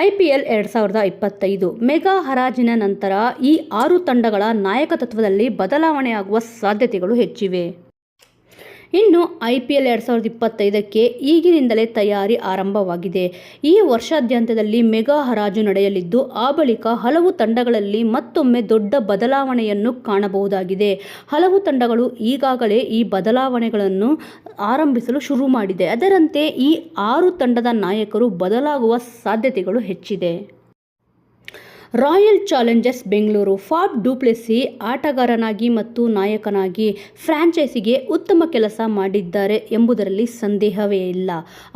IPL 2025 mega ಹರಾಜಿನ ನಂತರ ಈ 6 ತಂಡಗಳ ನಾಯಕತ್ವದಲ್ಲಿ ಬದಲಾವಣೆಯಾಗುವ ಸಾಧ್ಯತೆಗಳು ಹೆಚ್ಚಿವೆ. ಇನ್ನು IPL 2025ಕ್ಕೆ ಈಗಿನಿಂದಲೇ ತಯಾರಿ ಆರಂಭವಾಗಿದೆ. ಈ ವರ್ಷಾದ್ಯಂತದಲ್ಲಿ ಮೆಗಾ ಹರಾಜು ನಡೆಯಲಿದ್ದು, ಆ ಬಳಿಕ ಹಲವು ತಂಡಗಳಲ್ಲಿ ಮತ್ತೊಮ್ಮೆ ದೊಡ್ಡ ಬದಲಾವಣೆಯನ್ನು ಕಾಣಬಹುದಾಗಿದೆ. ಹಲವು ತಂಡಗಳು ಈಗಾಗಲೇ ಈ ಬದಲಾವಣೆಗಳನ್ನು ಆರಂಭಿಸಲು ಶುರು ಮಾಡಿದೆ. ಅದರಂತೆ ಈ 6 ತಂಡದ ನಾಯಕರು ಬದಲಾಗುವ ಸಾಧ್ಯತೆಗಳು ಹೆಚ್ಚಿದೆ. Royal Challengers Bengaluru Faf du Plessis ಆಟಗಾರನಾಗಿ ಮತ್ತು ನಾಯಕನಾಗಿ ಫ್ರಾಂಚೈಸಿಗೆ ಉತ್ತಮ ಕೆಲಸ ಮಾಡಿದ್ದಾರೆ ಎಂಬುದರಲ್ಲಿ ಸಂದೇಹವೇ ಇಲ್ಲ.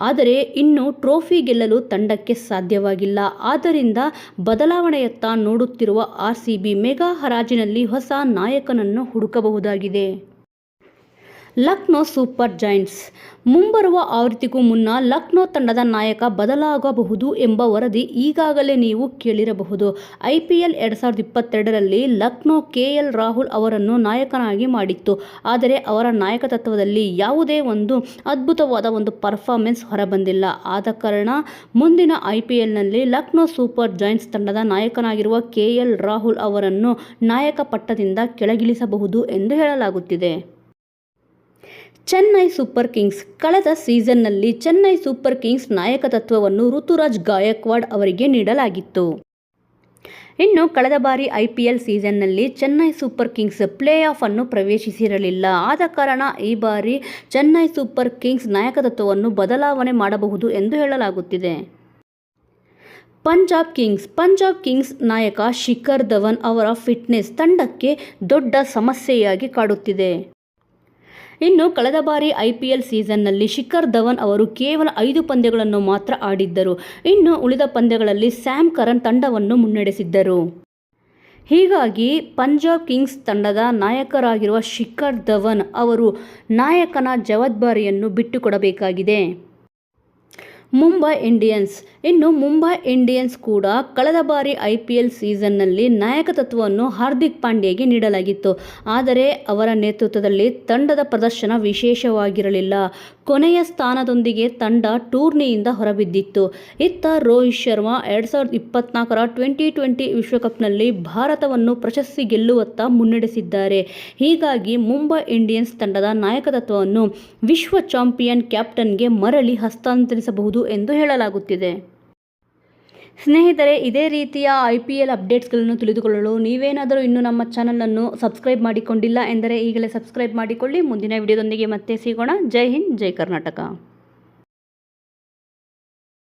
ಆದರೆ ಇನ್ನೂ ಟ್ರೋಫಿ ಗೆಲ್ಲಲು ತಂಡಕ್ಕೆ ಸಾಧ್ಯವಾಗಿಲ್ಲ. ಆದ್ದರಿಂದ ಬದಲಾವಣೆಯತ್ತ ನೋಡುತ್ತಿರುವ RCB ಮೆಗಾ ಹರಾಜಿನಲ್ಲಿ ಹೊಸ ನಾಯಕನನ್ನು ಹುಡುಕಬಹುದಾಗಿದೆ. ಲಕ್ನೋ ಸೂಪರ್ ಜೈಂಟ್ಸ್ ಮುಂಬರುವ ಆವೃತ್ತಿಗೂ ಮುನ್ನ ಲಕ್ನೋ ತಂಡದ ನಾಯಕ ಬದಲಾಗಬಹುದು ಎಂಬ ವರದಿ ಈಗಾಗಲೇ ನೀವು ಕೇಳಿರಬಹುದು. IPL 2022ರಲ್ಲಿ ಲಕ್ನೋ KL ರಾಹುಲ್ ಅವರನ್ನು ನಾಯಕನಾಗಿ ಮಾಡಿತ್ತು. ಆದರೆ ಅವರ ನಾಯಕತ್ವದಲ್ಲಿ ಯಾವುದೇ ಒಂದು ಅದ್ಭುತವಾದ ಪರ್ಫಾರ್ಮೆನ್ಸ್ ಹೊರಬಂದಿಲ್ಲ. ಆದ ಕಾರಣ ಮುಂದಿನ IPLನಲ್ಲಿ ಲಕ್ನೋ ಸೂಪರ್ ಜೈಂಟ್ಸ್ ತಂಡದ ನಾಯಕನಾಗಿರುವ KL ರಾಹುಲ್ ಅವರನ್ನು ನಾಯಕ ಪಟ್ಟದಿಂದ ಕೆಳಗಿಳಿಸಬಹುದು ಎಂದು ಹೇಳಲಾಗುತ್ತಿದೆ. ಚೆನ್ನೈ ಸೂಪರ್ ಕಿಂಗ್ಸ್ ಕಳೆದ ಸೀಸನ್ನಲ್ಲಿ ಚೆನ್ನೈ ಸೂಪರ್ ಕಿಂಗ್ಸ್ ನಾಯಕತ್ವವನ್ನು ಋತುರಾಜ್ ಗಾಯಕ್ವಾಡ್ ಅವರಿಗೆ ನೀಡಲಾಗಿತ್ತು. ಇನ್ನು ಕಳೆದ ಬಾರಿ IPL ಸೀಸನ್ನಲ್ಲಿ Chennai Super Kings playoff ಅನ್ನು ಪ್ರವೇಶಿಸಿರಲಿಲ್ಲ. ಆದ ಕಾರಣ ಈ ಬಾರಿ ಚೆನ್ನೈ ಸೂಪರ್ ಕಿಂಗ್ಸ್ ನಾಯಕತ್ವವನ್ನು ಬದಲಾವಣೆ ಮಾಡಬಹುದು ಎಂದು ಹೇಳಲಾಗುತ್ತಿದೆ. ಪಂಜಾಬ್ ಕಿಂಗ್ಸ್ ನಾಯಕ ಶಿಖರ್ ಧವನ್ ಅವರ ಫಿಟ್ನೆಸ್ ತಂಡಕ್ಕೆ ದೊಡ್ಡ ಸಮಸ್ಯೆಯಾಗಿ ಕಾಡುತ್ತಿದೆ. ಇನ್ನು ಕಳೆದ ಬಾರಿ IPL ಸೀಸನ್ನಲ್ಲಿ ಶಿಖರ್ ಧವನ್ ಅವರು ಕೇವಲ 5 ಪಂದ್ಯಗಳನ್ನು ಮಾತ್ರ ಆಡಿದ್ದರು. ಇನ್ನು ಉಳಿದ ಪಂದ್ಯಗಳಲ್ಲಿ ಸ್ಯಾಮ್ ಕರನ್ ತಂಡವನ್ನು ಮುನ್ನಡೆಸಿದ್ದರು. ಹೀಗಾಗಿ ಪಂಜಾಬ್ ಕಿಂಗ್ಸ್ ತಂಡದ ನಾಯಕರಾಗಿರುವ ಶಿಖರ್ ಧವನ್ ಅವರು ನಾಯಕನ ಜವಾಬ್ದಾರಿಯನ್ನು ಬಿಟ್ಟುಕೊಡಬೇಕಾಗಿದೆ. ಮುಂಬೈ ಇಂಡಿಯನ್ಸ್ ಕೂಡ ಕಳೆದ ಬಾರಿ IPL ಸೀಸನ್ನಲ್ಲಿ ನಾಯಕತ್ವವನ್ನು ಹಾರ್ದಿಕ್ ಪಾಂಡ್ಯಗೆ ನೀಡಲಾಗಿತ್ತು. ಆದರೆ ಅವರ ನೇತೃತ್ವದಲ್ಲಿ ತಂಡದ ಪ್ರದರ್ಶನ ವಿಶೇಷವಾಗಿರಲಿಲ್ಲ. ಕೊನೆಯ ಸ್ಥಾನದೊಂದಿಗೆ ತಂಡ ಟೂರ್ನಿಯಿಂದ ಹೊರಬಿದ್ದಿತ್ತು. ಇತ್ತ ರೋಹಿತ್ ಶರ್ಮಾ 2024ರ T20 ವಿಶ್ವಕಪ್ನಲ್ಲಿ ಭಾರತವನ್ನು ಪ್ರಶಸ್ತಿ ಗೆಲ್ಲುವತ್ತ ಮುನ್ನಡೆಸಿದ್ದಾರೆ. ಹೀಗಾಗಿ ಮುಂಬೈ ಇಂಡಿಯನ್ಸ್ ತಂಡದ ನಾಯಕತ್ವವನ್ನು ವಿಶ್ವ ಚಾಂಪಿಯನ್ ಕ್ಯಾಪ್ಟನ್ಗೆ ಮರಳಿ ಹಸ್ತಾಂತರಿಸಬಹುದು ಎಂದು ಹೇಳಲಾಗುತ್ತಿದೆ. ಸ್ನೇಹಿತರೆ, ಇದೇ ರೀತಿಯ IPL ಅಪ್ಡೇಟ್ಸ್ಗಳನ್ನು ತಿಳಿದುಕೊಳ್ಳಲು ನೀವೇನಾದರೂ ಇನ್ನೂ ನಮ್ಮ ಚಾನಲನ್ನು ಸಬ್ಸ್ಕ್ರೈಬ್ ಮಾಡಿಕೊಂಡಿಲ್ಲ ಎಂದರೆ ಈಗಲೇ ಸಬ್ಸ್ಕ್ರೈಬ್ ಮಾಡಿಕೊಳ್ಳಿ. ಮುಂದಿನ ವಿಡಿಯೋದೊಂದಿಗೆ ಮತ್ತೆ ಸಿಗೋಣ. ಜೈ ಹಿಂದ್, ಜೈ ಕರ್ನಾಟಕ.